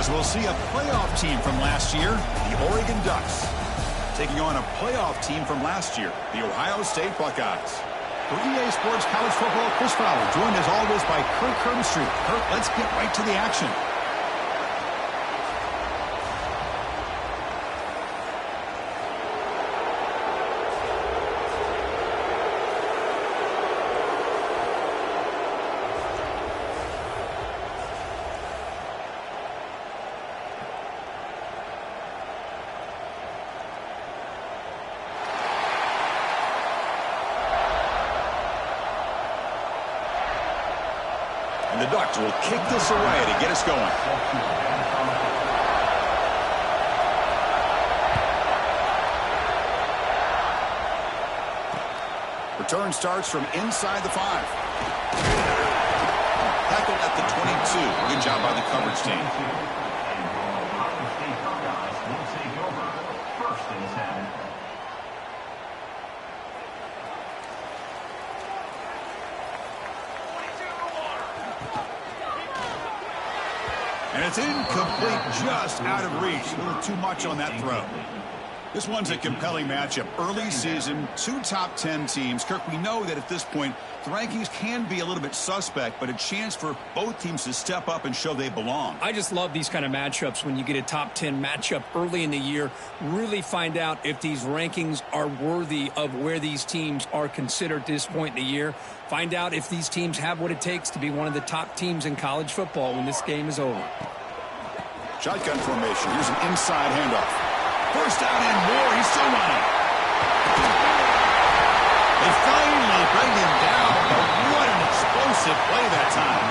As we'll see a playoff team from last year, the Oregon Ducks, taking on a playoff team from last year, the Ohio State Buckeyes. For EA Sports College Football, Chris Fowler, joined as always by Kirk Herbstreit. Kirk, let's get right to the action. And the Ducks will kick this away to get us going. Return starts from inside the 5. Tackled at the 22. Good job by the coverage team. And it's incomplete, just out of reach. A little too much on that throw. This one's a compelling matchup. Early season, 2 top 10 teams. Kirk, we know that at this point, the rankings can be a little bit suspect, but a chance for both teams to step up and show they belong. I just love these kind of matchups when you get a top 10 matchup early in the year. Really find out if these rankings are worthy of where these teams are considered at this point in the year. Find out if these teams have what it takes to be one of the top teams in college football when this game is over. Shotgun formation. Here's an inside handoff. First down and more. He's still running. They finally bring him down, but what an explosive play that time.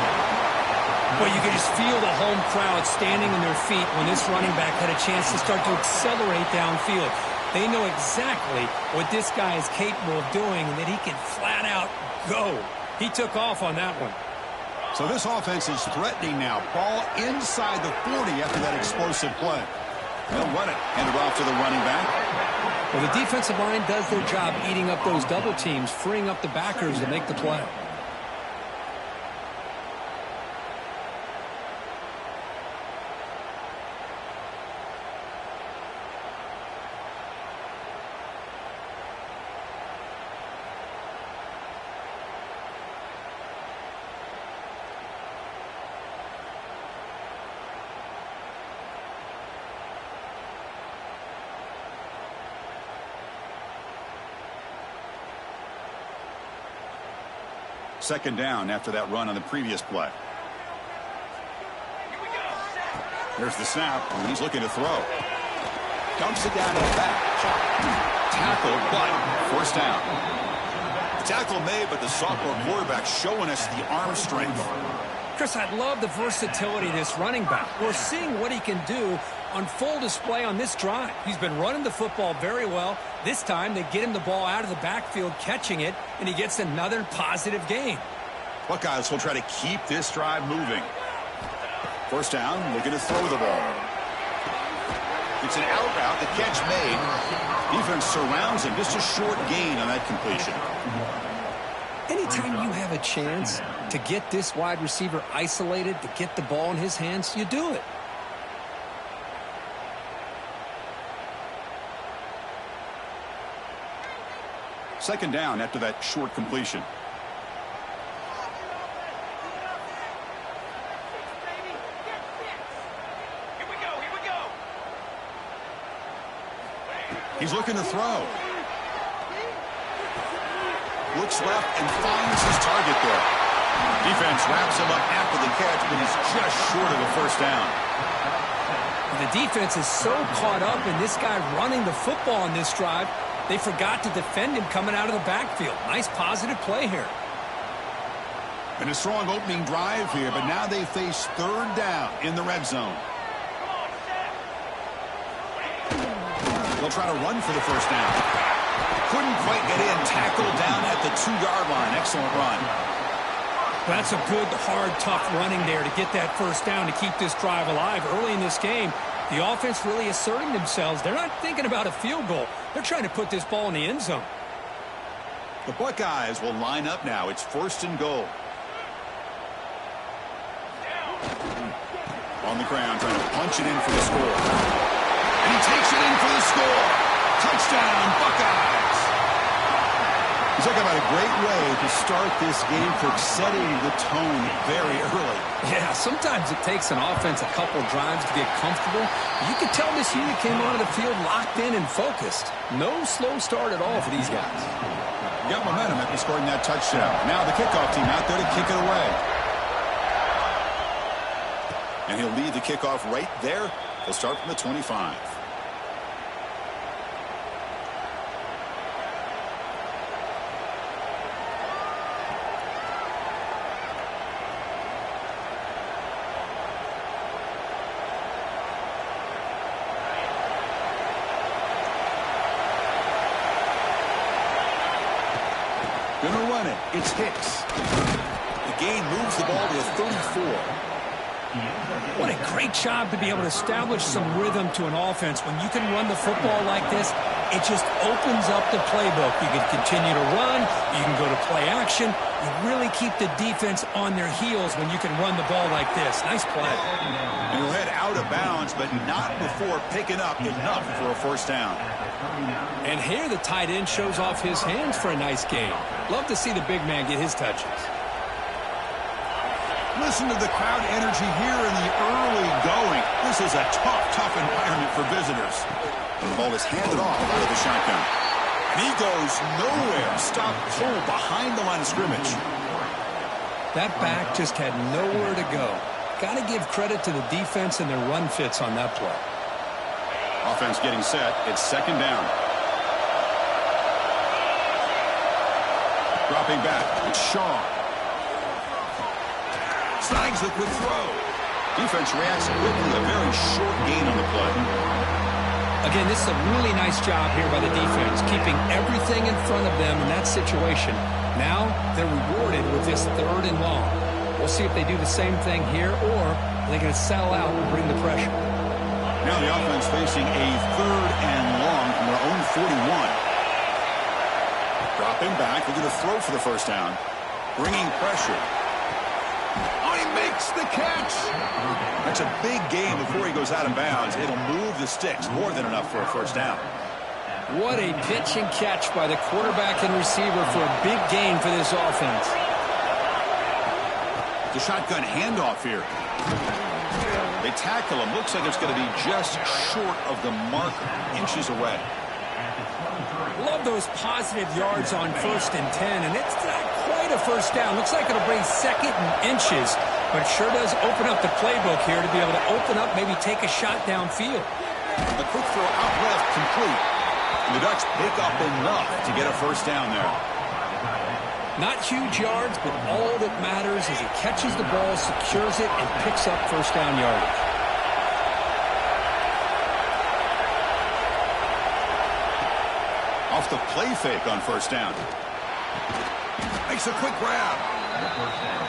Well, you can just feel the home crowd standing on their feet when this running back had a chance to start to accelerate downfield. They know exactly what this guy is capable of doing and that he can flat out go. He took off on that one. So this offense is threatening now. Ball inside the 40 after that explosive play. They'll run it. Hand it off to the running back. Well, the defensive line does their job eating up those double teams, freeing up the backers to make the play. Second down after that run on the previous play. There's the snap. He's looking to throw. Dumps it down in the back. Tackled, but first down. The tackle made, but the sophomore quarterback showing us the arm strength. Chris, I love the versatility of this running back. We're seeing what he can do on full display on this drive. He's been running the football very well. This time, they get him the ball out of the backfield, catching it, and he gets another positive gain. Buckeyes will try to keep this drive moving. First down, looking to throw the ball. It's an out route, the catch made. Defense surrounds him, just a short gain on that completion. Anytime you have a chance to get this wide receiver isolated, to get the ball in his hands, you do it. Second down after that short completion. He's looking to throw. Looks left and finds his target there. Defense wraps him up after the catch, but he's just short of a first down. The defense is so caught up in this guy running the football on this drive, they forgot to defend him coming out of the backfield. Nice positive play here. And a strong opening drive here, but now they face third down in the red zone. They'll try to run for the first down. Couldn't quite get in. Tackled down at the 2-yard line. Excellent run. That's a good, hard, tough running there to get that first down to keep this drive alive. Early in this game, the offense really asserting themselves. They're not thinking about a field goal. They're trying to put this ball in the end zone. The Buckeyes will line up now. It's first and goal. On the ground, trying to punch it in for the score. And he takes it in for the score. Touchdown, Buckeyes. He's talking about a great way to start this game for setting the tone very early. Yeah, sometimes it takes an offense a couple drives to get comfortable. You can tell this unit came onto the field locked in and focused. No slow start at all for these guys. Got momentum after scoring that touchdown. Now the kickoff team out there to kick it away. And he'll lead the kickoff right there. They'll start from the 25. Gonna run it. It's Hicks. The gain moves the ball to the 34. What a great job to be able to establish some rhythm to an offense. When you can run the football like this, it just opens up the playbook. You can continue to run. You can go to play action. You really keep the defense on their heels when you can run the ball like this. Nice play. And he'll head out of bounds, but not before picking up enough for a first down. And here the tight end shows off his hands for a nice game. Love to see the big man get his touches. Listen to the crowd energy here in the early going. This is a tough environment for visitors. And the ball is handed off out of the shotgun. And he goes nowhere. Stop pull behind the line of scrimmage. That back just had nowhere to go. Got to give credit to the defense and their run fits on that play. Offense getting set. It's second down. Dropping back. It's Shaw. Snags the quick throw. Defense reacts quickly. A very short gain on the play. Again, this is a really nice job here by the defense, keeping everything in front of them in that situation. Now they're rewarded with this 3rd and long. We'll see if they do the same thing here, or they're going to settle out and bring the pressure. Now the offense facing a 3rd and long from their own 41. Dropping back. They're going to throw for the first down. Bringing pressure. Oh, he makes the catch. That's a big gain before he goes out of bounds. It'll move the sticks. More than enough for a first down. What a pitch and catch by the quarterback and receiver for a big gain for this offense. The shotgun handoff here. They tackle him. Looks like it's going to be just short of the marker. Inches away. Love those positive yards on 1st and 10, and it's not quite a first down. Looks like it'll bring 2nd and inches, but it sure does open up the playbook here to be able to open up, maybe take a shot downfield. A quick throw out left, complete. And the Ducks pick up enough to get a first down there. Not huge yards, but all that matters is he catches the ball, secures it, and picks up first down yardage. Off the play fake on first down. Makes a quick grab.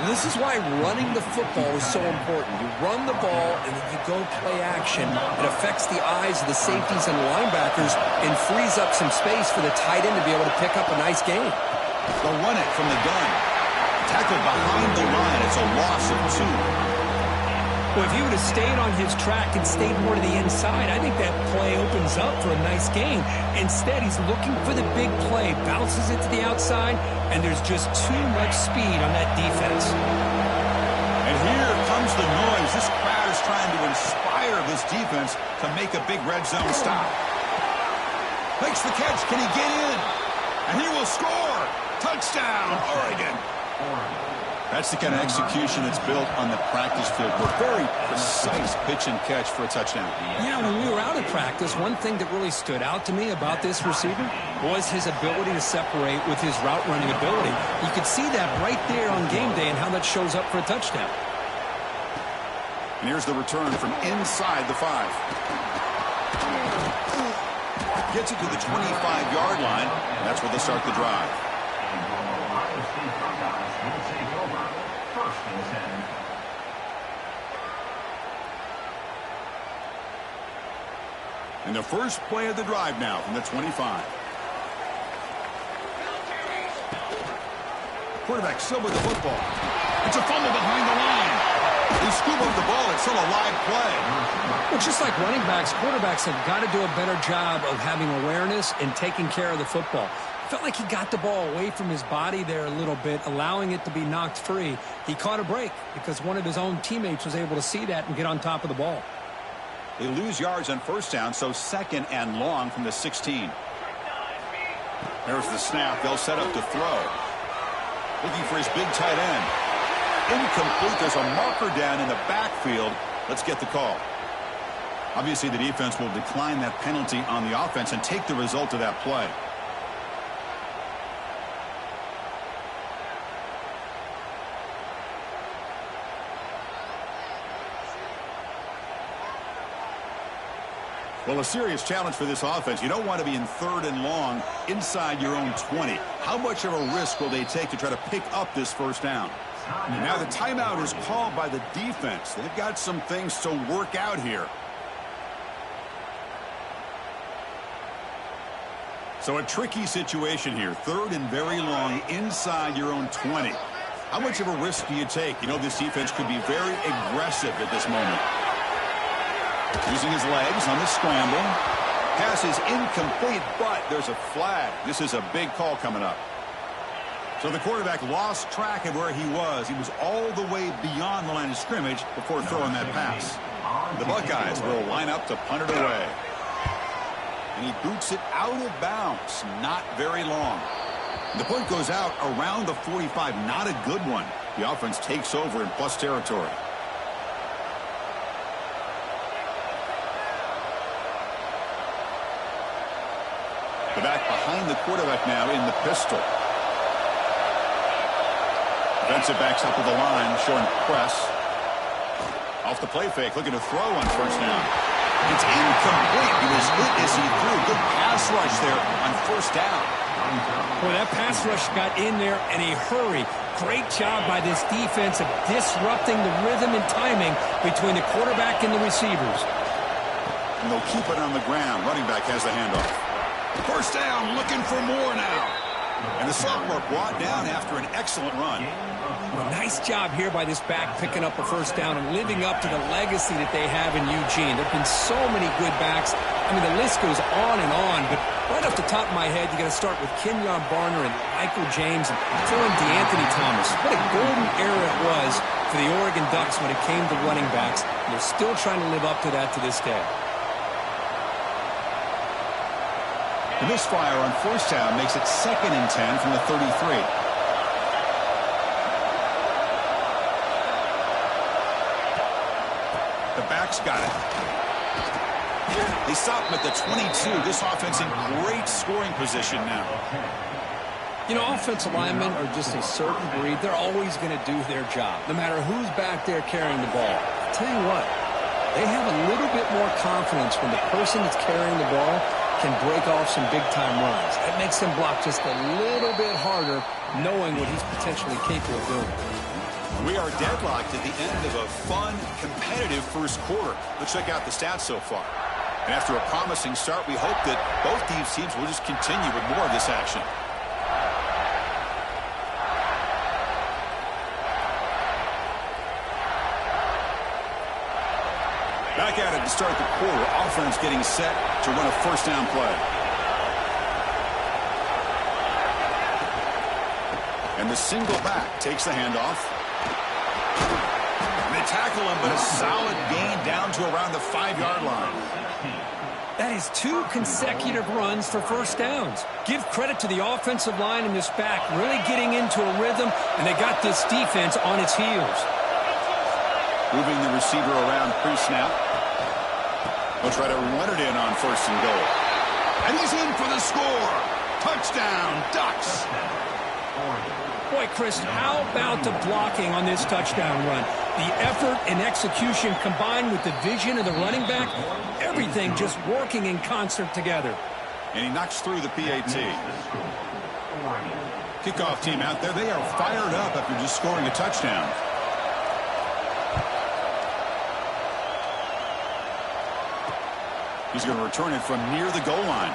And this is why running the football is so important. You run the ball and then you go play action. It affects the eyes of the safeties and linebackers and frees up some space for the tight end to be able to pick up a nice gain. They'll run it from the gun. Tackled behind the line. It's a loss of 2. Well, if he would have stayed on his track and stayed more to the inside, I think that play opens up for a nice gain. Instead, he's looking for the big play, bounces it to the outside, and there's just too much speed on that defense. And here comes the noise. This crowd is trying to inspire this defense to make a big red zone stop. Makes the catch. Can he get in? And he will score. Touchdown, Oregon. That's the kind of execution that's built on the practice field. A very precise pitch and catch for a touchdown. Yeah, when we were out of practice, one thing that really stood out to me about this receiver was his ability to separate with his route running ability. You could see that right there on game day and how that shows up for a touchdown. And here's the return from inside the 5. Gets it to the 25-yard line, and that's where they'll start the drive. And the first play of the drive now from the 25. Quarterback still with the football. It's a fumble behind the line. They scoop up the ball. It's still a live play. Well, just like running backs, quarterbacks have got to do a better job of having awareness and taking care of the football. Felt like he got the ball away from his body there a little bit, allowing it to be knocked free. He caught a break because one of his own teammates was able to see that and get on top of the ball. They lose yards on first down, so 2nd and long from the 16. There's the snap. They'll set up to throw. Looking for his big tight end. Incomplete. There's a marker down in the backfield. Let's get the call. Obviously, the defense will decline that penalty on the offense and take the result of that play. Well, a serious challenge for this offense. You don't want to be in 3rd and long inside your own 20. How much of a risk will they take to try to pick up this first down? And now the timeout is called by the defense. They've got some things to work out here. So a tricky situation here. 3rd and very long inside your own 20. How much of a risk do you take? You know, this defense could be very aggressive at this moment. Using his legs on the scramble. Pass is incomplete, but there's a flag. This is a big call coming up. So the quarterback lost track of where he was. He was all the way beyond the line of scrimmage before throwing that pass. The Buckeyes will line up to punt it away. And he boots it out of bounds. Not very long. The punt goes out around the 45. Not a good one. The offense takes over in plus territory. The back behind the quarterback now in the pistol. Defensive backs up with the line, showing press. Off the play fake, looking to throw on first down. It's incomplete. He was hit as he threw. Good pass rush there on first down. Boy, that pass rush got in there in a hurry. Great job by this defense of disrupting the rhythm and timing between the quarterback and the receivers. And they'll keep it on the ground. Running back has the handoff. First down, looking for more now. And the sophomore brought down after an excellent run. Well, nice job here by this back picking up a first down and living up to the legacy that they have in Eugene. There have been so many good backs. I mean, the list goes on and on, but right off the top of my head, you got to start with Kenyon Barner and Michael James and throw in DeAnthony Thomas. What a golden era it was for the Oregon Ducks when it came to running backs. And they're still trying to live up to that to this day. The misfire on first down makes it 2nd and 10 from the 33. The backs got it. They stop him at the 22. This offense in great scoring position now. You know, offensive linemen are just a certain breed. They're always going to do their job, no matter who's back there carrying the ball. I'll tell you what, they have a little bit more confidence when the person that's carrying the ball can break off some big-time runs. That makes him block just a little bit harder, knowing what he's potentially capable of doing. We are deadlocked at the end of a fun, competitive first quarter. Let's check out the stats so far. And after a promising start, we hope that both these teams will just continue with more of this action. Back at it to start the quarter. Offense getting set to run a first down play. And the single back takes the handoff. And they tackle him, but a solid gain down to around the 5-yard line. That is 2 consecutive runs for first downs. Give credit to the offensive line and this back really getting into a rhythm, and they got this defense on its heels. Moving the receiver around pre-snap. They'll try to run it in on first and goal. And he's in for the score. Touchdown, Ducks. Boy, Chris, how about the blocking on this touchdown run? The effort and execution combined with the vision of the running back, everything just working in concert together. And he knocks through the PAT. Kickoff team out there, they are fired up after just scoring a touchdown. He's going to return it from near the goal line.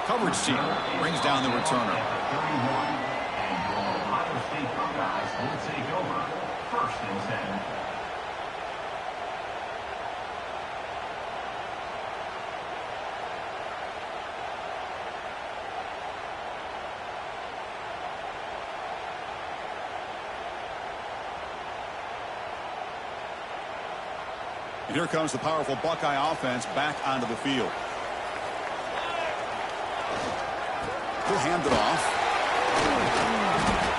Coverage team brings down the returner. And here comes the powerful Buckeye offense back onto the field. He'll hand it off.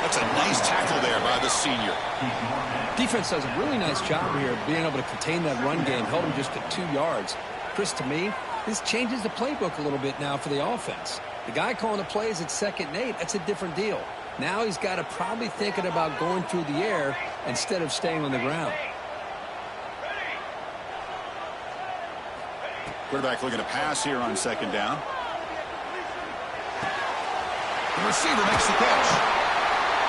That's a nice tackle there by the senior. Defense does a really nice job here of being able to contain that run game. Held him just at 2 yards. Chris, to me, this changes the playbook a little bit now for the offense. The guy calling the plays at 2nd and 8, that's a different deal. Now he's got to probably thinking about going through the air instead of staying on the ground. Quarterback looking to pass here on 2nd down. The receiver makes the catch.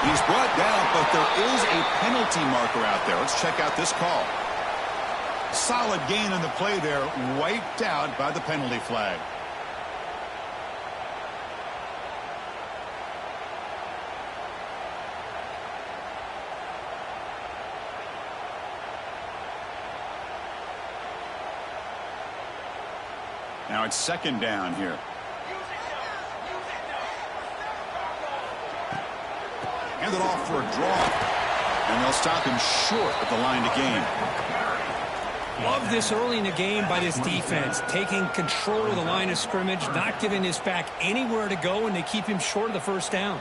He's brought down, but there is a penalty marker out there. Let's check out this call. Solid gain on the play there, wiped out by the penalty flag. Now it's 2nd down here. Hand it off for a draw. And they'll stop him short at the line to gain. Love this early in the game by this defense. Taking control of the line of scrimmage, not giving this back anywhere to go, and they keep him short of the 1st down.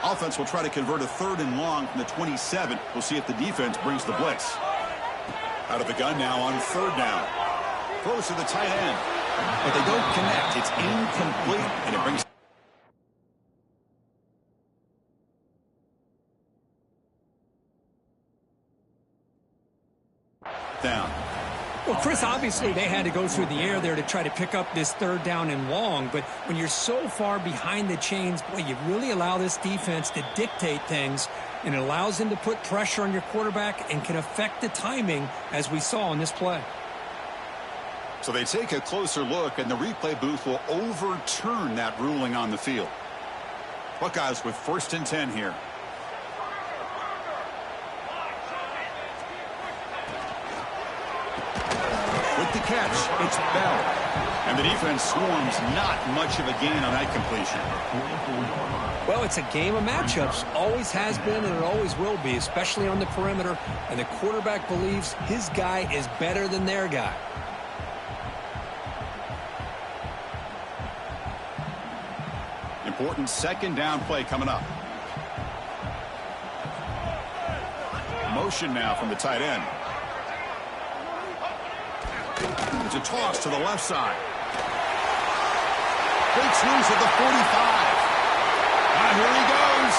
Offense will try to convert a 3rd and long from the 27. We'll see if the defense brings the blitz. Out of the gun now on 3rd down. Throws to the tight end. But they don't connect. It's incomplete, and it brings down. Well, Chris, obviously they had to go through the air there to try to pick up this 3rd down and long, but when you're so far behind the chains, boy, you really allow this defense to dictate things, and it allows them to put pressure on your quarterback and can affect the timing, as we saw in this play. So they take a closer look, and the replay booth will overturn that ruling on the field. Buckeyes with 1st and 10 here. With the catch, it's Bell. And the defense swarms, not much of a gain on that completion. Well, it's a game of matchups. Always has been, and it always will be, especially on the perimeter. And the quarterback believes his guy is better than their guy. Important 2nd down play coming up. Motion now from the tight end. It's a toss to the left side. Breaks loose at the 45. Here he goes.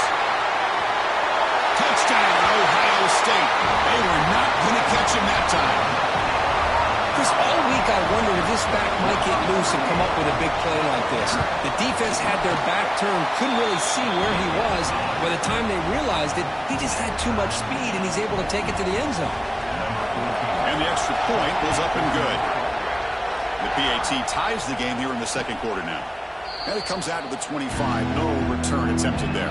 Touchdown, Ohio State. They were not going to catch him that time. Chris, all week I wondered if this back might get loose and come up with a big play like this. The defense had their back turned, couldn't really see where he was. By the time they realized it, he just had too much speed, and he's able to take it to the end zone. And the extra point was up and good. The PAT ties the game here in the 2nd quarter now. And it comes out to the 25. No return attempted there.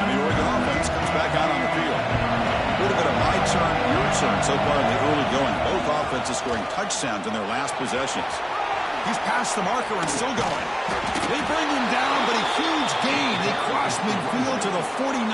And the Oregon offense comes back out on the field. A little bit of my turn, your turn so far in the early going. Both offenses scoring touchdowns in their last possessions. He's past the marker and still going. They bring him down, but a huge gain. They cross midfield to the 49.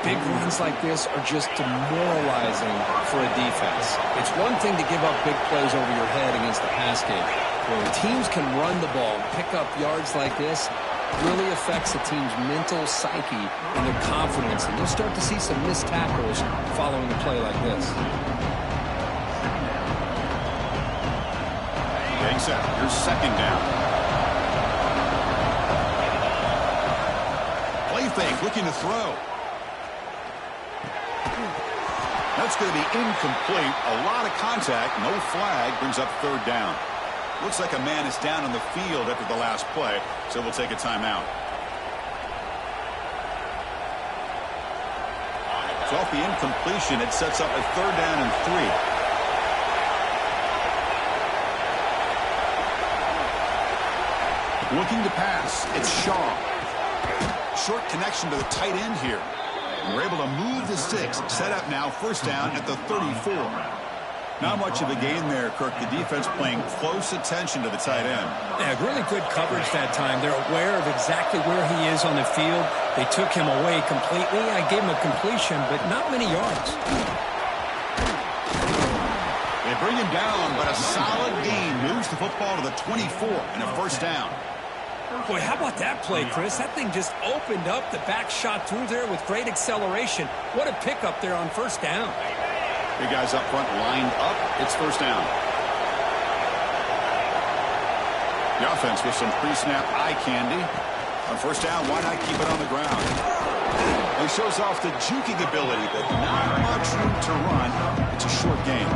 Big runs like this are just demoralizing for a defense. It's one thing to give up big plays over your head against the pass game. When teams can run the ball and pick up yards like this, it really affects the team's mental psyche and their confidence. And you'll start to see some missed tackles following a play like this. Getting set. Here's 2nd down. Play fake, looking to throw. That's going to be incomplete. A lot of contact, no flag, brings up 3rd down. Looks like a man is down on the field after the last play, so we'll take a timeout. So off the incompletion, it sets up a 3rd down and 3. Looking to pass. It's Shaw. Short connection to the tight end here. And we're able to move the sticks. Set up now, first down at the 34. Not much of a gain there, Kirk. The defense paying close attention to the tight end. Yeah, really good coverage that time. They're aware of exactly where he is on the field. They took him away completely. I gave him a completion, but not many yards. They bring him down, but a solid gain moves the football to the 24 and a first down. Boy, how about that play, Chris? That thing just opened up. The back shot through there with great acceleration. What a pickup there on first down. Big guys up front lined up. It's first down. The offense with some pre-snap eye candy. On first down, why not keep it on the ground? He shows off the juking ability, but not much room to run. It's a short game.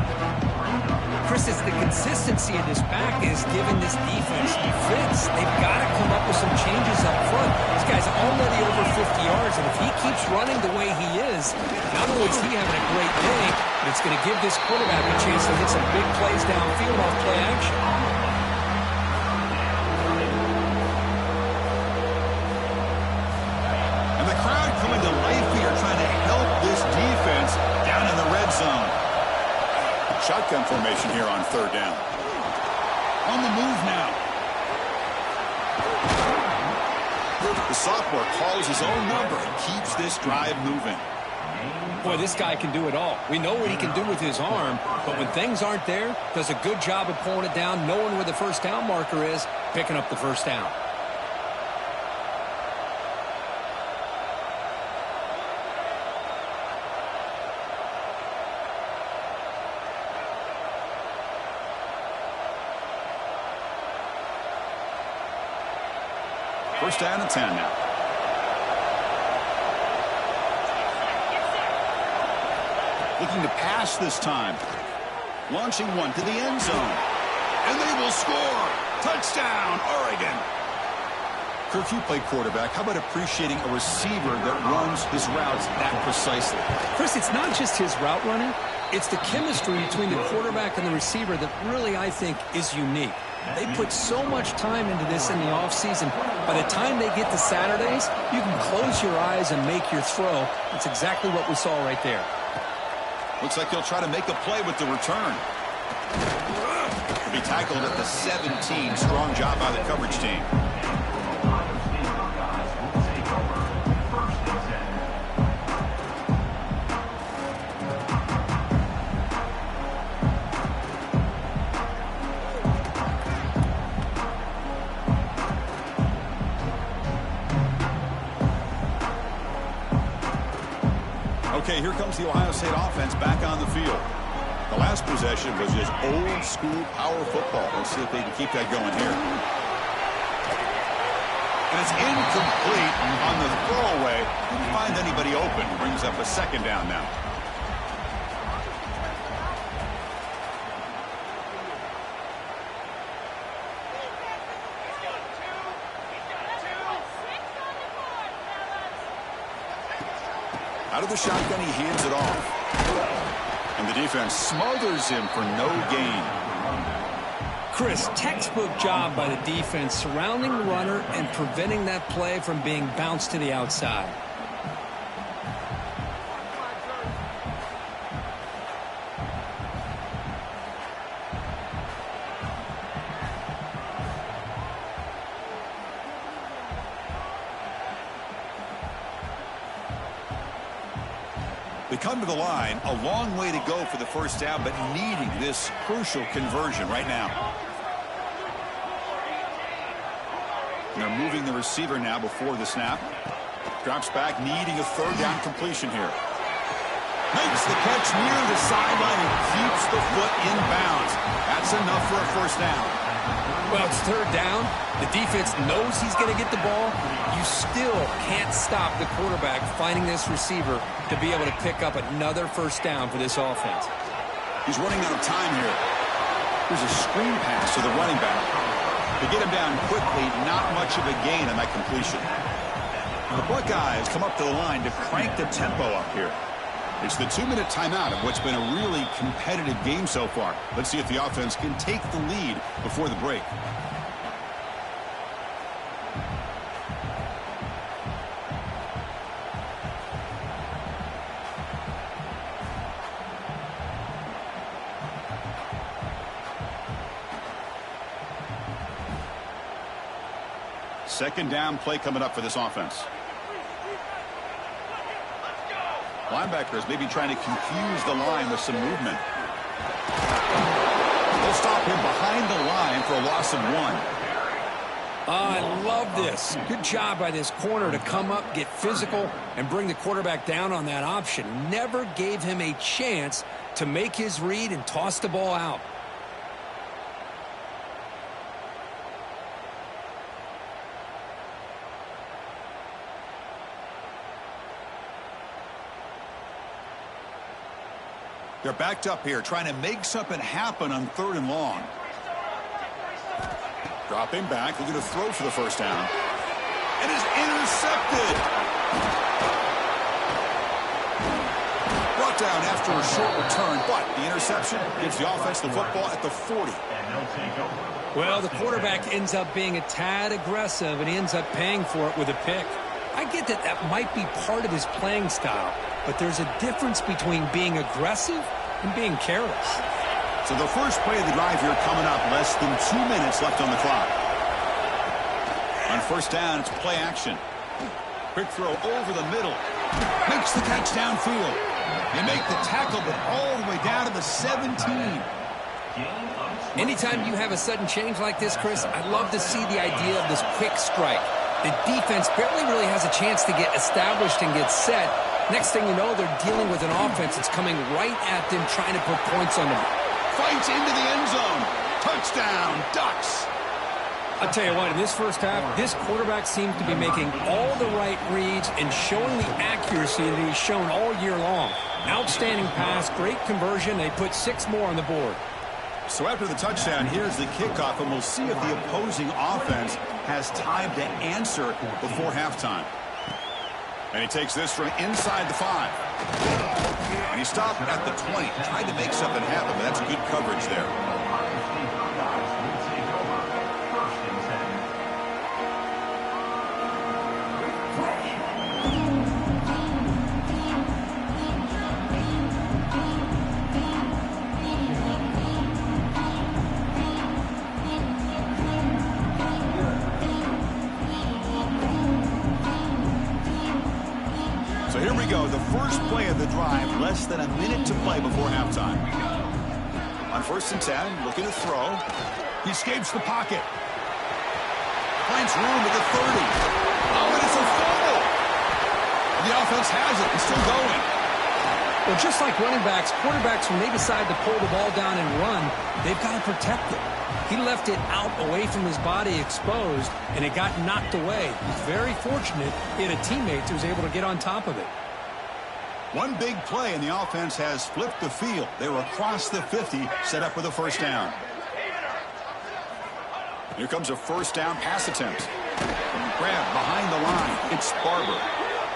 Chris, it's the consistency of this back is giving this defense fits. They've got to come up with some changes up front. This guy's already over 50 yards, and if he keeps running the way he is, not only is he having a great day, but it's going to give this quarterback a chance to hit some big plays downfield off play action. And the crowd coming to life here, trying to help this defense down in the red zone. Shotgun formation here on third down. On the move now. The sophomore calls his own number and keeps this drive moving. Boy, this guy can do it all. We know what he can do with his arm, but when things aren't there, does a good job of pulling it down, knowing where the first down marker is, picking up the first down. First down and 10 now. Looking to pass this time. Launching one to the end zone. And they will score. Touchdown, Oregon. Kirk, you play quarterback. How about appreciating a receiver that runs his routes that precisely? Chris, it's not just his route running. It's the chemistry between the quarterback and the receiver that really, I think, is unique. They put so much time into this in the offseason. By the time they get to Saturdays, you can close your eyes and make your throw. That's exactly what we saw right there. Looks like he'll try to make a play with the return. He'll be tackled at the 17. Strong job by the coverage team. Okay, here comes the Ohio State offense back on the field. The last possession was just old school power football. Let's see if they can keep that going here. And it's incomplete on the throwaway. Didn't find anybody open. Brings up a second down now. Out of the shotgun, he hands it off. And the defense smothers him for no gain. Chris, textbook job by the defense surrounding the runner and preventing that play from being bounced to the outside. They come to the line, a long way to go for the first down, but needing this crucial conversion right now. And they're moving the receiver now before the snap. Drops back, needing a third down completion here. Makes the catch near the sideline and keeps the foot in bounds. That's enough for a first down. Well, it's third down. The defense knows he's going to get the ball. You still can't stop the quarterback finding this receiver to be able to pick up another first down for this offense. He's running out of time here. Here's a screen pass to the running back. To get him down quickly, not much of a gain on that completion. The Buckeyes come up to the line to crank the tempo up here. It's the 2-minute timeout of what's been a really competitive game so far. Let's see if the offense can take the lead before the break. Second down play coming up for this offense. Linebackers maybe trying to confuse the line with some movement. They'll stop him behind the line for a loss of 1. I love this. Good job by this corner to come up, get physical, and bring the quarterback down on that option. Never gave him a chance to make his read and toss the ball out. They're backed up here, trying to make something happen on 3rd and long. Dropping back, looking to throw for the first down. And is intercepted. Brought down after a short return, but the interception gives the offense the football at the 40. Well, the quarterback ends up being a tad aggressive, and he ends up paying for it with a pick. I get that that might be part of his playing style, but there's a difference between being aggressive and being careless. So the first play of the drive here coming up, less than 2 minutes left on the clock. On first down, it's play action. Quick throw over the middle. Makes the catch downfield. They make the tackle, but all the way down to the 17. Anytime you have a sudden change like this, Chris, I love to see the idea of this quick strike. The defense barely really has a chance to get established and get set. Next thing you know, they're dealing with an offense that's coming right at them, trying to put points on them. Fights into the end zone. Touchdown, Ducks. I'll tell you what, in this first half, this quarterback seems to be making all the right reads and showing the accuracy that he's shown all year long. Outstanding pass, great conversion. They put 6 more on the board. So after the touchdown, here's the kickoff, and we'll see if the opposing offense has time to answer before halftime. And he takes this from inside the 5. And he stopped at the 20. Tried to make something happen, but that's good coverage there. So here we go, the first play of the drive, less than a minute to play before halftime. On 1st and 10, looking to throw. He escapes the pocket. Finds room at the 30. Oh, and it's a fumble. The offense has it. It's still going. Well, just like running backs, quarterbacks, when they decide to pull the ball down and run, they've got to protect it. He left it out away from his body exposed, and it got knocked away. He's very fortunate he had a teammate who was able to get on top of it. One big play, and the offense has flipped the field. They were across the 50, set up with a first down. Here comes a first down pass attempt. Grab behind the line. It's Barber.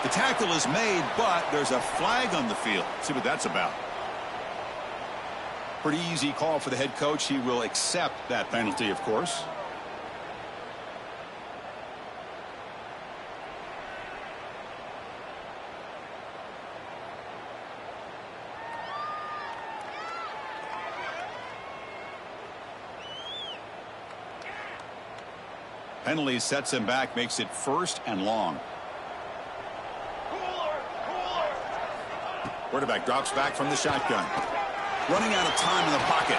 The tackle is made, but there's a flag on the field. Let's see what that's about. Pretty easy call for the head coach. He will accept that penalty, of course. Penalty sets him back, makes it 1st and long. Quarterback drops back from the shotgun. Running out of time in the pocket.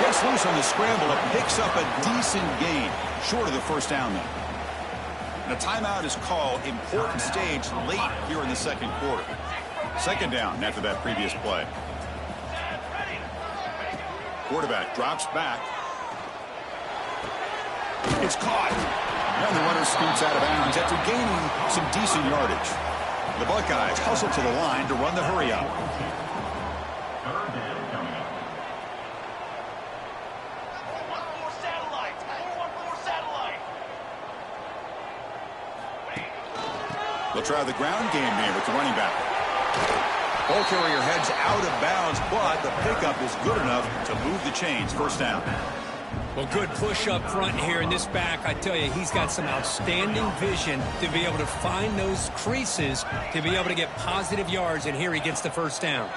Gets loose on the scramble and picks up a decent gain. Short of the first down, though. And a timeout is called. Important stage late here in the 2nd quarter. 2nd down after that previous play. Quarterback drops back. It's caught. And the runner scoots out of bounds after gaining some decent yardage. The Buckeyes hustle to the line to run the hurry up. They'll try the ground game here with the running back. Ball carrier heads out of bounds, but the pickup is good enough to move the chains. First down. Well, good push up front here in this back. I tell you, he's got some outstanding vision to be able to find those creases, to be able to get positive yards, and here he gets the first down.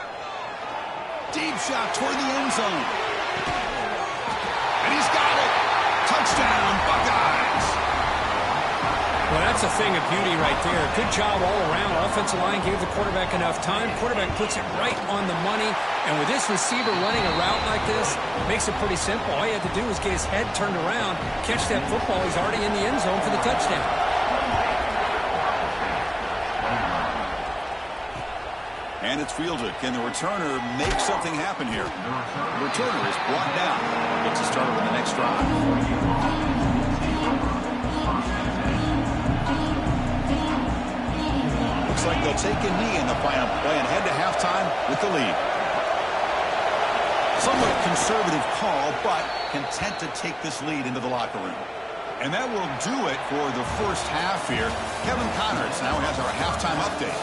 Deep shot toward the end zone. And he's got it. Touchdown, Buckeyes. Well, that's a thing of beauty right there. Good job all around. Offensive line gave the quarterback enough time. Quarterback puts it right on the money. And with this receiver running a route like this, makes it pretty simple. All you have to do is get his head turned around, catch that football. He's already in the end zone for the touchdown. And it's fielded. Can the returner make something happen here? The returner is brought down. Gets us started with the next drive. Looks like they'll take a knee in the final play and head to halftime with the lead. Somewhat conservative call, but content to take this lead into the locker room. And that will do it for the first half here. Kevin Connors now has our halftime update.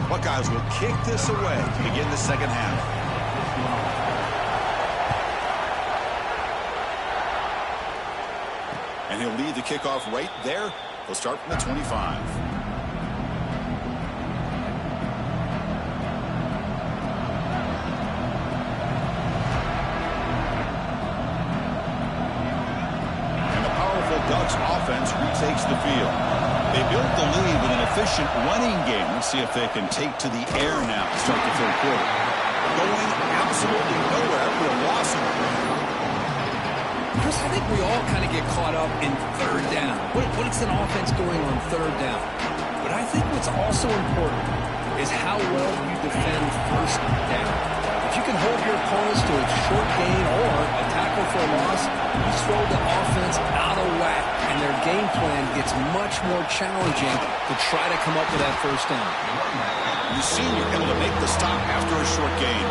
Buckeyes will kick this away to begin the second half. And he'll lead the kickoff right there. He'll start from the 25. And the powerful Ducks offense retakes the field. They built the lead with an efficient running game. Let's see if they can take to the air now to start the third quarter. Going absolutely nowhere after a loss of it. Chris, I think we all kind of get caught up in third down. What is an offense doing on third down? But I think what's also important is how well you defend first down. If you can hold your opponents to a short gain or a tackle for a loss, you throw the offense out of whack, and their game plan gets much more challenging to try to come up with that first down. The senior able to make the stop after a short gain.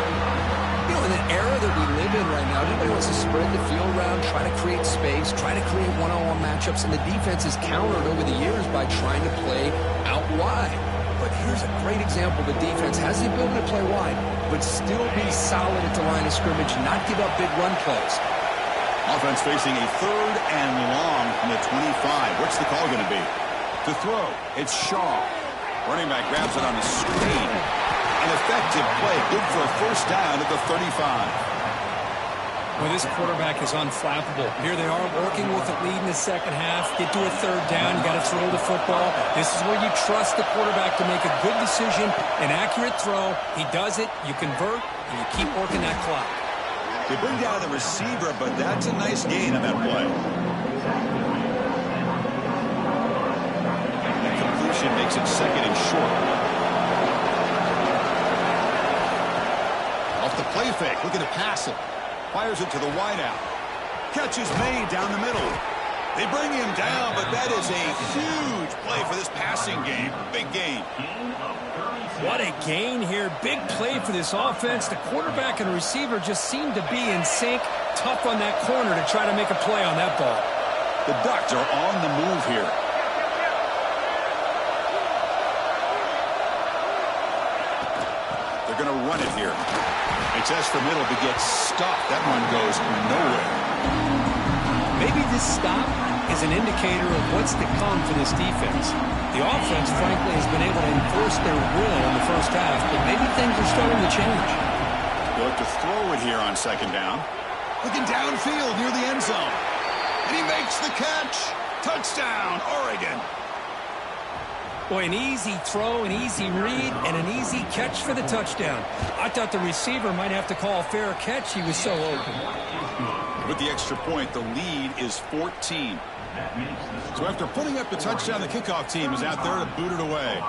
You know, in the era that we live in right now, everybody wants to spread the field around, try to create space, try to create one-on-one matchups, and the defense is countered over the years by trying to play out wide. But here's a great example. The defense has the ability to play wide, but still be solid at the line of scrimmage, not give up big run plays. Offense facing a third and long from the 25. What's the call going to be? To throw, it's Shaw. Running back grabs it on the screen. An effective play, good for a first down at the 35. Well, this quarterback is unflappable. Here they are working with the lead in the second half. Get to a third down. You got to throw the football. This is where you trust the quarterback to make a good decision, an accurate throw. He does it. You convert, and you keep working that clock. They bring down the receiver, but that's a nice gain on that play. That completion makes it second and short. Off the play fake, looking to pass it. Fires it to the wideout. Catch is made down the middle. They bring him down, but that is a huge play for this passing game. Big gain. What a gain here. Big play for this offense. The quarterback and receiver just seem to be in sync. Tough on that corner to try to make a play on that ball. The Ducks are on the move here. They're going to run it here. They test the middle but get stopped. That one goes nowhere. Maybe this stop is an indicator of what's to come for this defense. The offense, frankly, has been able to enforce their will in the first half, but maybe things are starting to change. They look to throw it here on second down. Looking downfield near the end zone. And he makes the catch. Touchdown, Oregon. Boy, an easy throw, an easy read, and an easy catch for the touchdown. I thought the receiver might have to call a fair catch. He was so open. With the extra point, the lead is 14. So after putting up the touchdown, the kickoff team is out there to boot it away.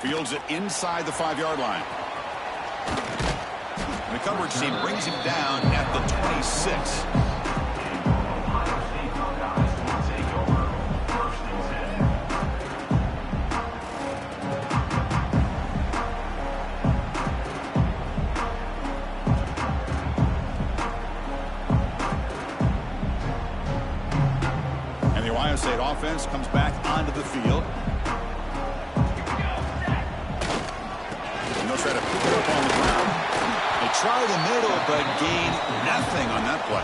Fields it inside the 5-yard line. The coverage team brings him down at the 26. State offense comes back onto the field. And they'll try to pick it up on the ground. They try the middle, but gain nothing on that play.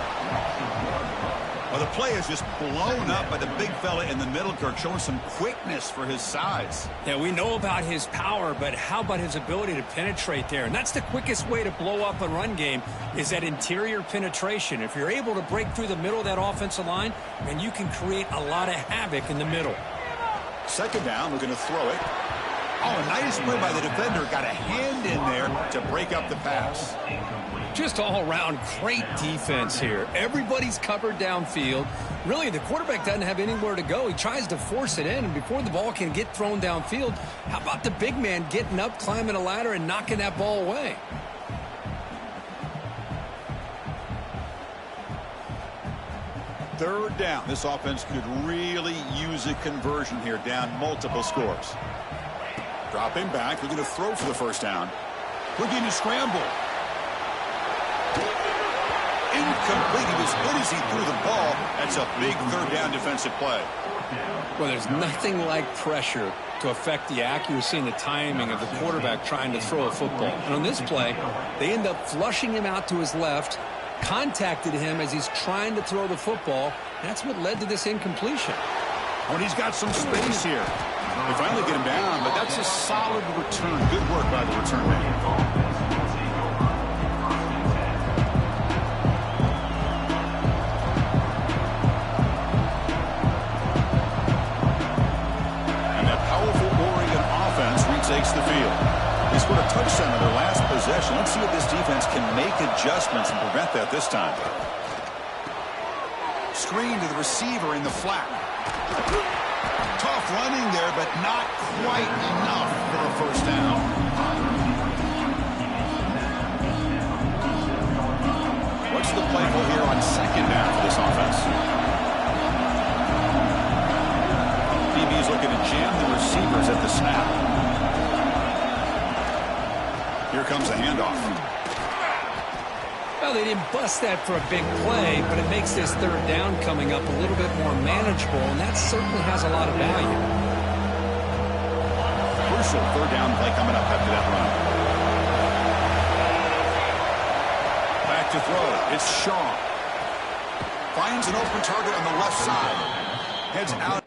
Well, the play is just blown up by the big fella in the middle, Kirk, showing some quickness for his size. Yeah, we know about his power, but how about his ability to penetrate there? And that's the quickest way to blow up a run game is that interior penetration. If you're able to break through the middle of that offensive line, then you can create a lot of havoc in the middle. Second down, looking to throw it. Oh, a nice play by the defender. Got a hand in there to break up the pass. Just all-around great defense here. Everybody's covered downfield. Really, the quarterback doesn't have anywhere to go. He tries to force it in, and before the ball can get thrown downfield, how about the big man getting up, climbing a ladder, and knocking that ball away? Third down. This offense could really use a conversion here, down multiple scores. Dropping back, looking to throw for the first down. Looking to scramble. Incomplete. He was good as he threw the ball. That's a big third down defensive play. Well, there's nothing like pressure to affect the accuracy and the timing of the quarterback trying to throw a football. And on this play, they end up flushing him out to his left, contacted him as he's trying to throw the football. That's what led to this incompletion. When he's got some space here. They finally get him down, but that's a solid return. Good work by the return man. Takes the field. They scored a touchdown on their last possession. Let's see if this defense can make adjustments and prevent that this time. Screen to the receiver in the flat. Tough running there, but not quite enough for a first down. What's the play call here on second down for this offense? DB's looking to jam the receivers at the snap. Here comes the handoff. Well, they didn't bust that for a big play, but it makes this third down coming up a little bit more manageable, and that certainly has a lot of value. Crucial third down play coming up after that run. Back to throw. It's Shaw. Finds an open target on the left side. Heads out.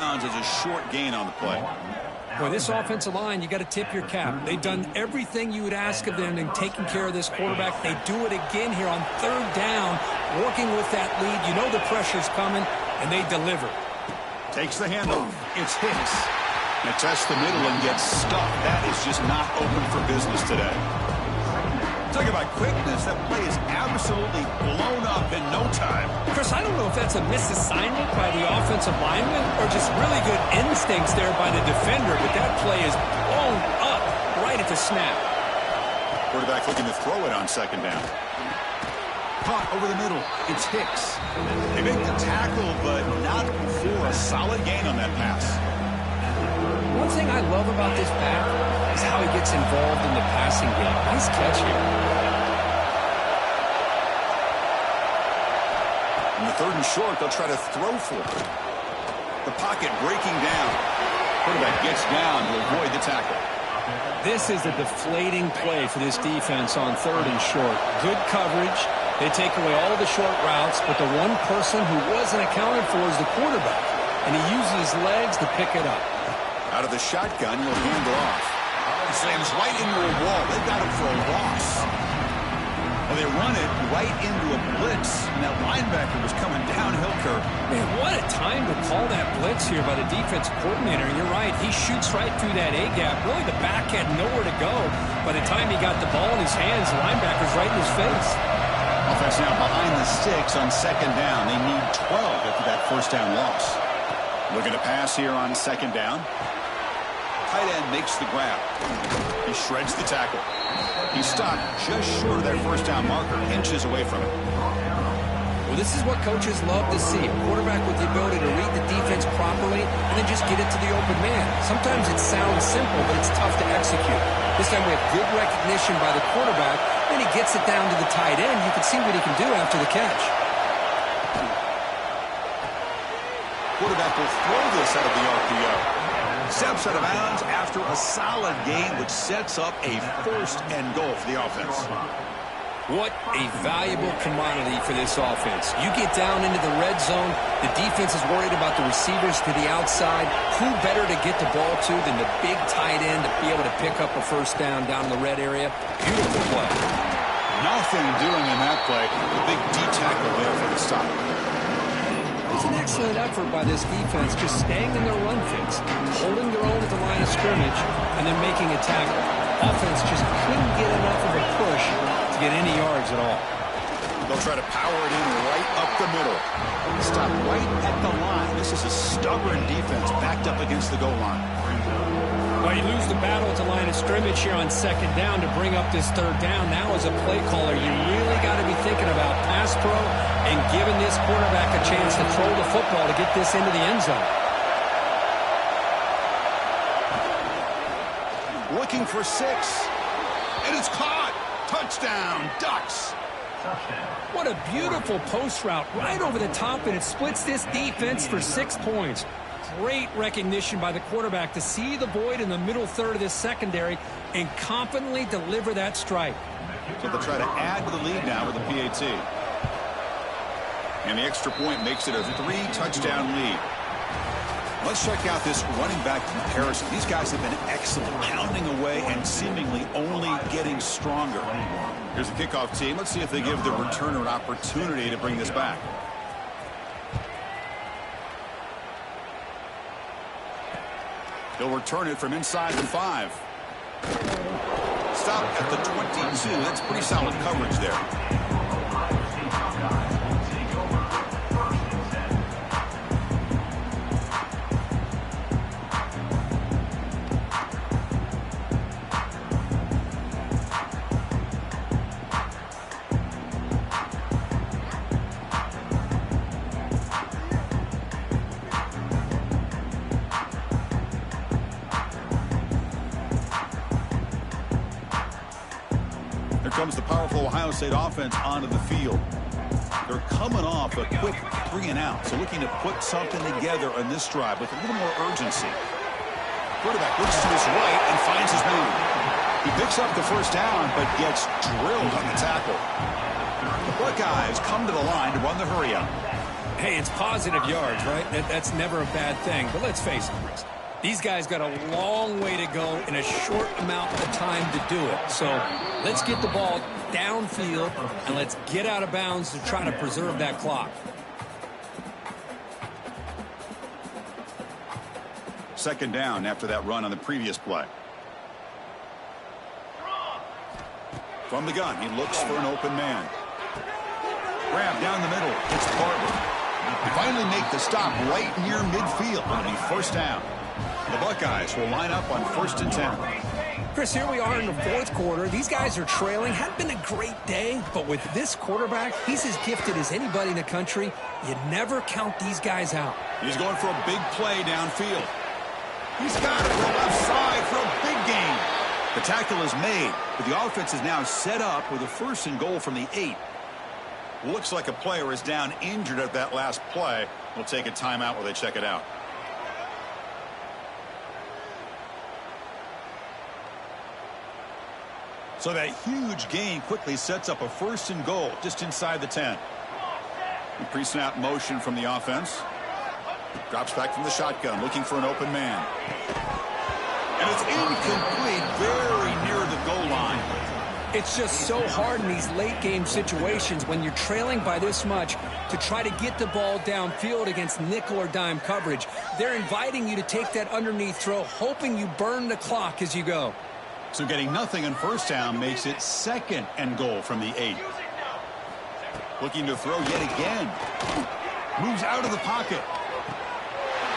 As a short gain on the play. Boy, this offensive line, you got to tip your cap. They've done everything you would ask of them in taking care of this quarterback. They do it again here on third down, working with that lead. You know the pressure's coming, and they deliver. Takes the handoff. It's Hicks. And tests the middle and gets stuck. That is just not open for business today. Talk about quickness. That play is absolutely blown up in no time. Chris, I don't know if that's a misassignment by the offensive lineman or just really good instincts there by the defender, but that play is blown up right at the snap. Quarterback looking to throw it on second down. Caught over the middle. It's Hicks. They make the tackle, but not for a solid gain on that pass. One thing I love about this back is how he gets involved in the passing game. Nice catch here. In the third and short, they'll try to throw for it. The pocket breaking down. Quarterback gets down to avoid the tackle. This is a deflating play for this defense on third and short. Good coverage, They take away all the short routes, but the one person who wasn't accounted for is the quarterback, and he uses his legs to pick it up. Out of the shotgun, he'll hand it off. He slams right into a wall. They got him for a loss. Well, they run it right into a blitz, and that linebacker was coming downhill curve. Man, what a time to call that blitz here by the defensive coordinator. You're right. He shoots right through that A-gap. Really, the back had nowhere to go. By the time he got the ball in his hands, the linebacker's right in his face. Offense now behind the sticks on second down. They need 12 after that first down loss. Looking to pass here on second down. Tight end makes the grab. He shreds the tackle. He stopped just short of that first down marker, inches away from it. Well, this is what coaches love to see. A quarterback with the ability to read the defense properly and then just get it to the open man. Sometimes it sounds simple, but it's tough to execute. This time we have good recognition by the quarterback, and he gets it down to the tight end. You can see what he can do after the catch. Quarterback will throw this out of the RPO. Steps out of bounds after a solid gain, which sets up a first and goal for the offense. What a valuable commodity for this offense. You get down into the red zone, the defense is worried about the receivers to the outside. Who better to get the ball to than the big tight end to be able to pick up a first down in the red area? Beautiful play. Nothing doing in that play. The big D tackle there for the stop. It's an excellent effort by this defense, just staying in their run fits, holding their own at the line of scrimmage, and then making a tackle. Offense just couldn't get enough of a push to get any yards at all. They'll try to power it in right up the middle. Stop right at the line. This is a stubborn defense backed up against the goal line. Well, you lose the battle at the line of scrimmage here on second down to bring up this third down. Now as a play caller, you really got to be thinking about pass pro and giving this quarterback a chance to throw the football to get this into the end zone. Looking for 6. And it's caught. Touchdown, Ducks. What a beautiful post route right over the top, and it splits this defense for 6 points. Great recognition by the quarterback to see the void in the middle third of this secondary and confidently deliver that strike. So they'll try to add to the lead now with a PAT. And the extra point makes it a 3-touchdown lead. Let's check out this running back comparison. These guys have been excellent, pounding away and seemingly only getting stronger. Here's the kickoff team. Let's see if they give the returner an opportunity to bring this back. He'll return it from inside the 5. Stop at the 22. That's pretty solid coverage there. Comes the powerful Ohio State offense onto the field. They're coming off a quick 3-and-out, so looking to put something together on this drive with a little more urgency. Quarterback looks to his right and finds his man. He picks up the first down, but gets drilled on the tackle. The Buckeyes come to the line to run the hurry-up. Hey, it's positive yards, right? That's never a bad thing, but let's face it, Chris. These guys got a long way to go in a short amount of time to do it. So let's get the ball downfield and let's get out of bounds to try to preserve that clock. Second down after that run on the previous play. From the gun, he looks for an open man. Grab down the middle. It's Barber. They finally make the stop right near midfield. It'll be first down. The Buckeyes will line up on 1st and 10. Chris, here we are in the fourth quarter. These guys are trailing. Hadn't been a great day, but with this quarterback, he's as gifted as anybody in the country. You never count these guys out. He's going for a big play downfield. He's got it from left side for a big gain. The tackle is made, but the offense is now set up with a 1st and goal from the 8. Looks like a player is down injured at that last play. We'll take a timeout while they check it out. So that huge gain quickly sets up a 1st and goal just inside the 10. Pre-snap motion from the offense. Drops back from the shotgun, looking for an open man. And it's incomplete, very near the goal line. It's just so hard in these late game situations when you're trailing by this much to try to get the ball downfield against nickel or dime coverage. They're inviting you to take that underneath throw, hoping you burn the clock as you go. So getting nothing on 1st down makes it 2nd and goal from the 8. Looking to throw yet again. Moves out of the pocket.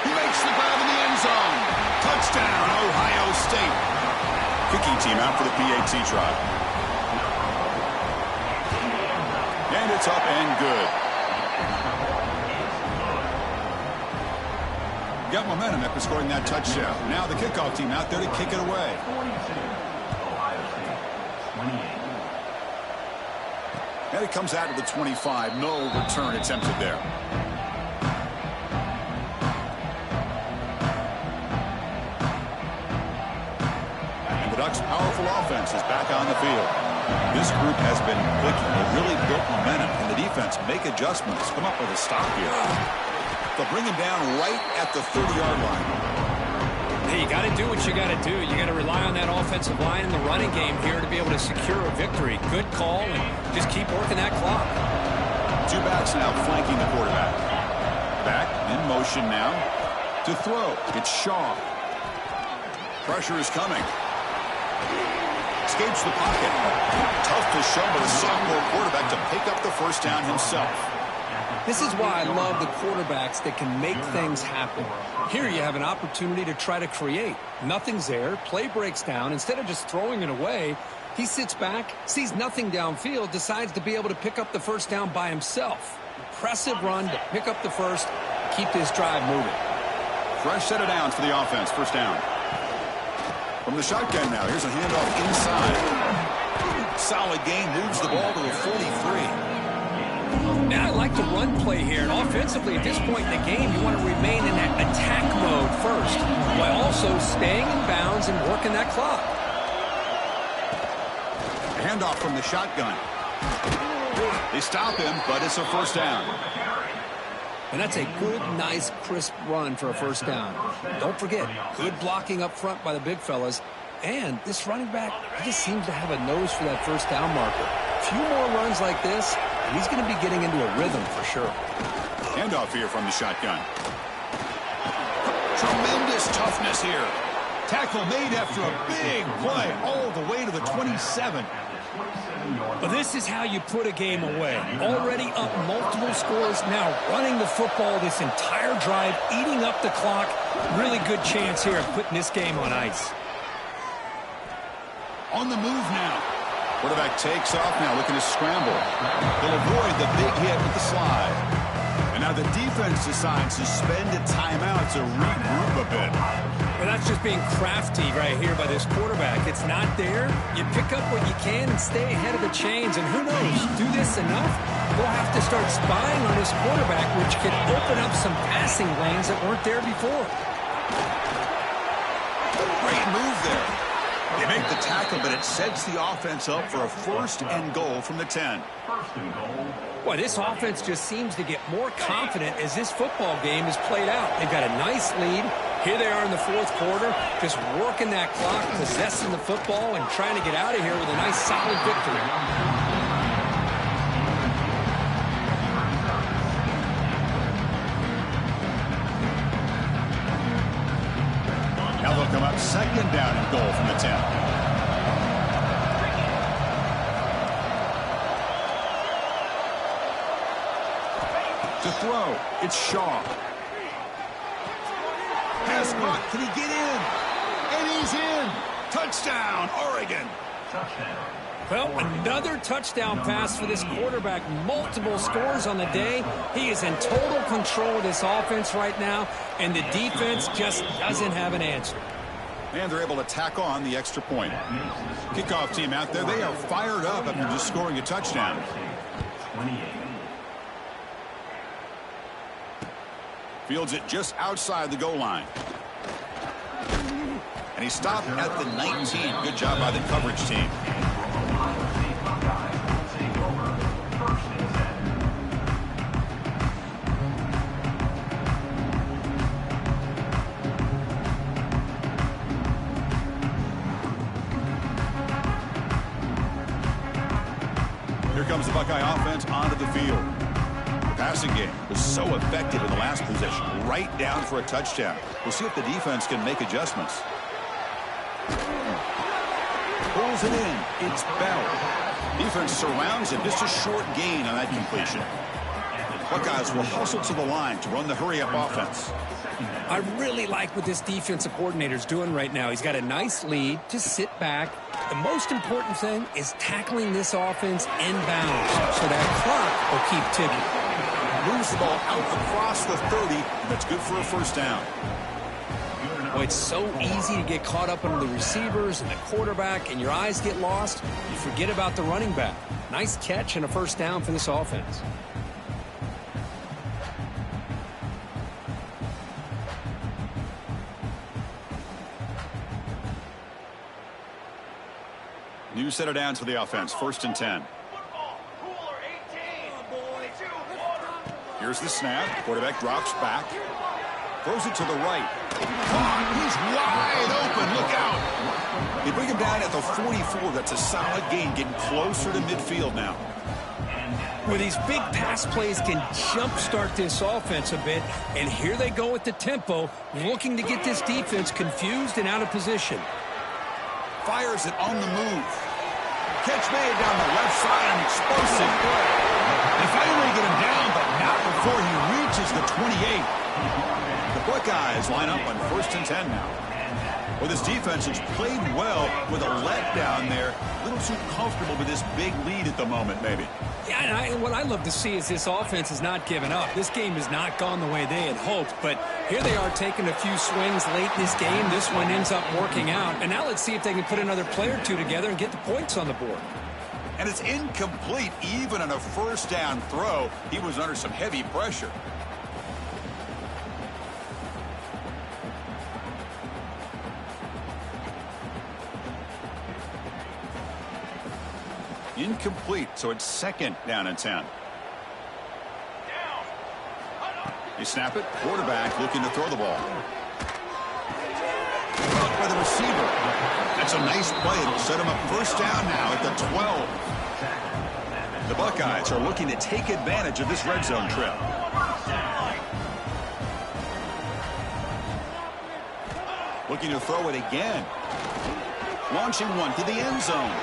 He makes the grab in the end zone. Touchdown, Ohio State. Kicking team out for the PAT try. And it's up and good. Got momentum after scoring that touchdown. Now the kickoff team out there to kick it away. And it comes out to the 25. No return attempted there. And the Ducks' powerful offense is back on the field. This group has been clicking. They really built momentum, and the defense make adjustments. Come up with a stop here. They'll bring him down right at the 30-yard line. Hey, you got to do what you got to do. You got to rely on that offensive line in the running game here to be able to secure a victory. Good call, and just keep working that clock. 2 backs now flanking the quarterback. Back in motion now to throw. It's Shaw. Pressure is coming. Escapes the pocket. Tough to show, but a sophomore quarterback to pick up the 1st down himself. This is why I love the quarterbacks that can make things happen. Here you have an opportunity to try to create. Nothing's there. Play breaks down. Instead of just throwing it away, he sits back, sees nothing downfield, decides to be able to pick up the 1st down by himself. Impressive run to pick up the 1st, keep this drive moving. Fresh set of downs for the offense. 1st down. From the shotgun now, here's a handoff inside. Solid gain, moves the ball to the 43. Now I like the run play here. And offensively, at this point in the game, you want to remain in that attack mode first, while also staying in bounds and working that clock. Handoff from the shotgun. They stop him, but it's a 1st down. And that's a good, nice, crisp run for a 1st down. Don't forget, good blocking up front by the big fellas. And this running back, he just seems to have a nose for that 1st down marker. A few more runs like this, and he's going to be getting into a rhythm for sure. Handoff here from the shotgun. Tremendous toughness here. Tackle made after a big play all the way to the 27. But this is how you put a game away. Already up multiple scores, now running the football this entire drive, eating up the clock. Really good chance here of putting this game on ice. On the move now. Quarterback takes off now, looking to scramble. He'll avoid the big hit with the slide. And now the defense decides to spend a timeout to regroup a bit. Well, that's just being crafty right here by this quarterback. It's not there. You pick up what you can and stay ahead of the chains. And who knows, do this enough, we'll have to start spying on this quarterback, which could open up some passing lanes that weren't there before. Great move there. They make the tackle, but it sets the offense up for a 1st and goal from the 10. Boy, this offense just seems to get more confident as this football game is played out. They've got a nice lead. Here they are in the 4th quarter, just working that clock, possessing the football, and trying to get out of here with a nice, solid victory. Now they'll come up 2nd down and goal from the 10. To throw, it's Shaw. Pass block, can he get in? And he's in. Touchdown, Oregon. Well, another touchdown pass for this quarterback. Multiple scores on the day. He is in total control of this offense right now, and the defense just doesn't have an answer. And they're able to tack on the extra point. Kickoff team out there, they are fired up after just scoring a touchdown. Fields it just outside the goal line. And he stopped at the 19. Good job by the coverage team. comes the Buckeye offense onto the field. The passing game was so effective in the last possession, right down for a touchdown. We'll see if the defense can make adjustments. Pulls it in. It's Bell. Defense surrounds him. Just a short gain on that completion. Buckeyes will hustle to the line to run the hurry-up offense. I really like what this defensive coordinator is doing right now. He's got a nice lead. Just sit back. The most important thing is tackling this offense inbounds so that clock will keep ticking. Moves the ball out across the 30. That's good for a first down. Well, it's so easy to get caught up on the receivers and the quarterback, and your eyes get lost. You forget about the running back. Nice catch and a first down for this offense. New set of downs for the offense. 1st and 10. Here's the snap. Quarterback drops back. Throws it to the right. He's wide open. Look out. They bring him down at the 44. That's a solid gain. Getting closer to midfield now. Well, these big pass plays can jumpstart this offense a bit. And here they go with the tempo, looking to get this defense confused and out of position. Fires it on the move. Catch made down the left side. An explosive play. They finally get him down, but not before he reaches the 28. The Buckeyes line up on 1st and 10 now. Well, this defense has played well with a letdown there. A little too comfortable with this big lead at the moment, maybe. Yeah, and what I love to see is this offense has not given up. This game has not gone the way they had hoped, but here they are taking a few swings late in this game. This one ends up working out, and now let's see if they can put another play or two together and get the points on the board. And it's incomplete even on a first down throw. He was under some heavy pressure. Incomplete, so it's 2nd down and 10. You snap it. Quarterback looking to throw the ball. Caught by the receiver. That's a nice play. It'll set him up first down now at the 12. The Buckeyes are looking to take advantage of this red zone trip. Looking to throw it again. Launching one to the end zone.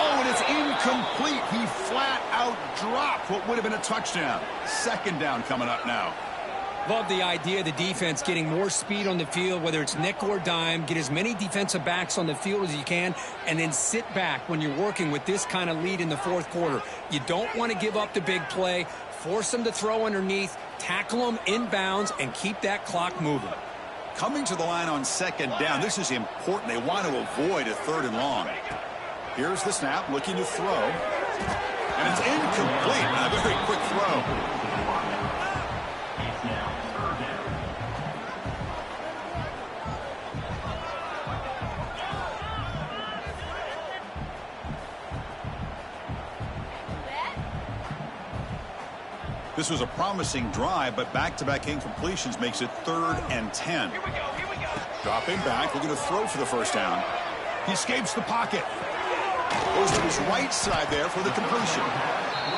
Oh, and it's incomplete. He flat out dropped what would have been a touchdown. 2nd down coming up now. Love the idea of the defense getting more speed on the field, whether it's nickel or dime. Get as many defensive backs on the field as you can, and then sit back when you're working with this kind of lead in the 4th quarter. You don't want to give up the big play. Force them to throw underneath, tackle them inbounds, and keep that clock moving. Coming to the line on 2nd down. This is important. They want to avoid a 3rd and long. Here's the snap, looking to throw. And it's incomplete. A very quick throw. This was a promising drive, but back-to-back incompletions makes it 3rd and 10. Here we go. Dropping back, looking to throw for the first down. He escapes the pocket. Goes to his right side there for the completion.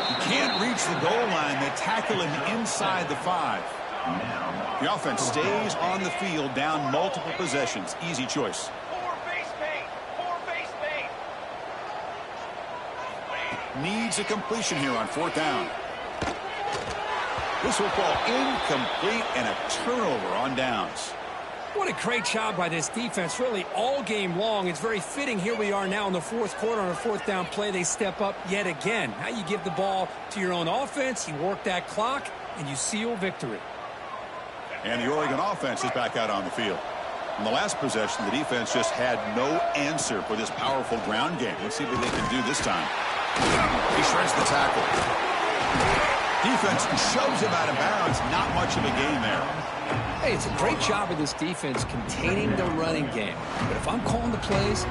He can't reach the goal line. They tackle him inside the 5. The offense stays on the field, down multiple possessions. Easy choice. Needs a completion here on 4th down. This will fall incomplete and a turnover on downs. What a great job by this defense, really all game long. It's very fitting. Here we are now in the 4th quarter on a 4th down play. They step up yet again. Now you give the ball to your own offense, you work that clock, and you seal victory. And the Oregon offense is back out on the field. In the last possession, the defense just had no answer for this powerful ground game. Let's see what they can do this time. He shreds the tackle. Defense shoves him out of bounds. Not much of a gain there. Hey, it's a great job of this defense containing the running game. But if I'm calling the plays,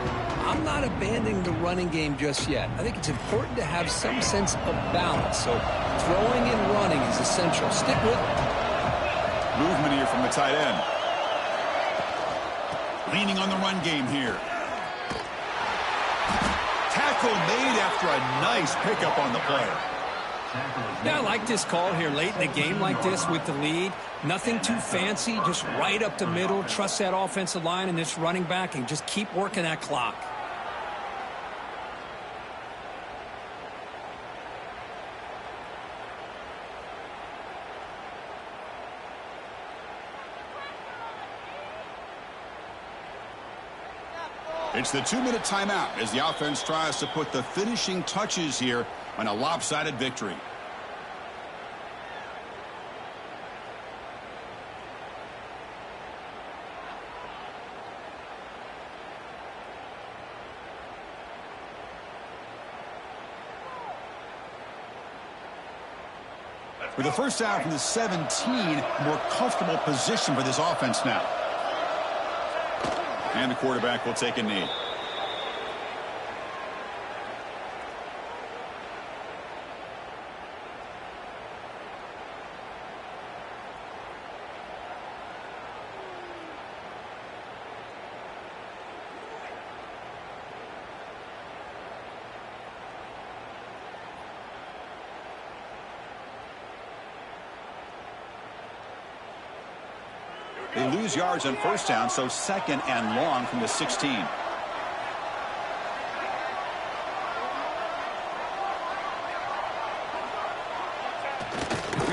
I'm not abandoning the running game just yet. I think it's important to have some sense of balance. So throwing and running is essential. Stick with it. Movement here from the tight end. Leaning on the run game here. tackle made after a nice pickup on the play. Yeah, I like this call here late in the game like this with the lead. Nothing too fancy, just right up the middle. Trust that offensive line and this running back and just keep working that clock. It's the 2-minute timeout as the offense tries to put the finishing touches here on a lopsided victory. With the first down from the 17, more comfortable position for this offense now. And the quarterback will take a knee. They lose yards on first down, so second and long from the 16.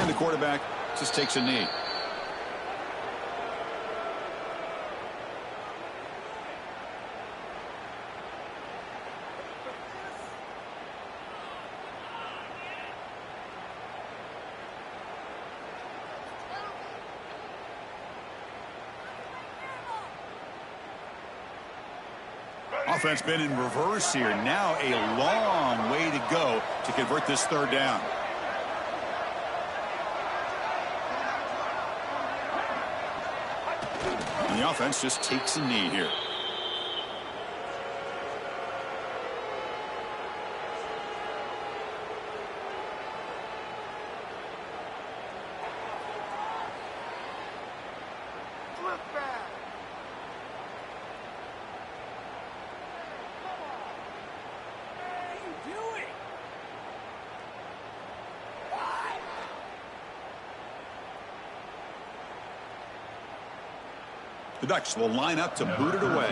And the quarterback just takes a knee. Offense been in reverse here. Now a long way to go to convert this third down. And the offense just takes a knee here. The Ducks will line up to boot it away.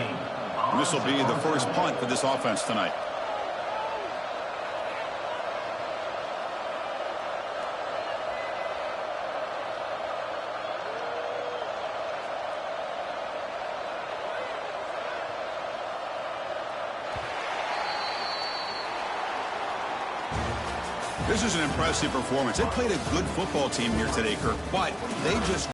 And this will be the first punt for this offense tonight. This is an impressive performance. They played a good football team here today, Kirk, but they just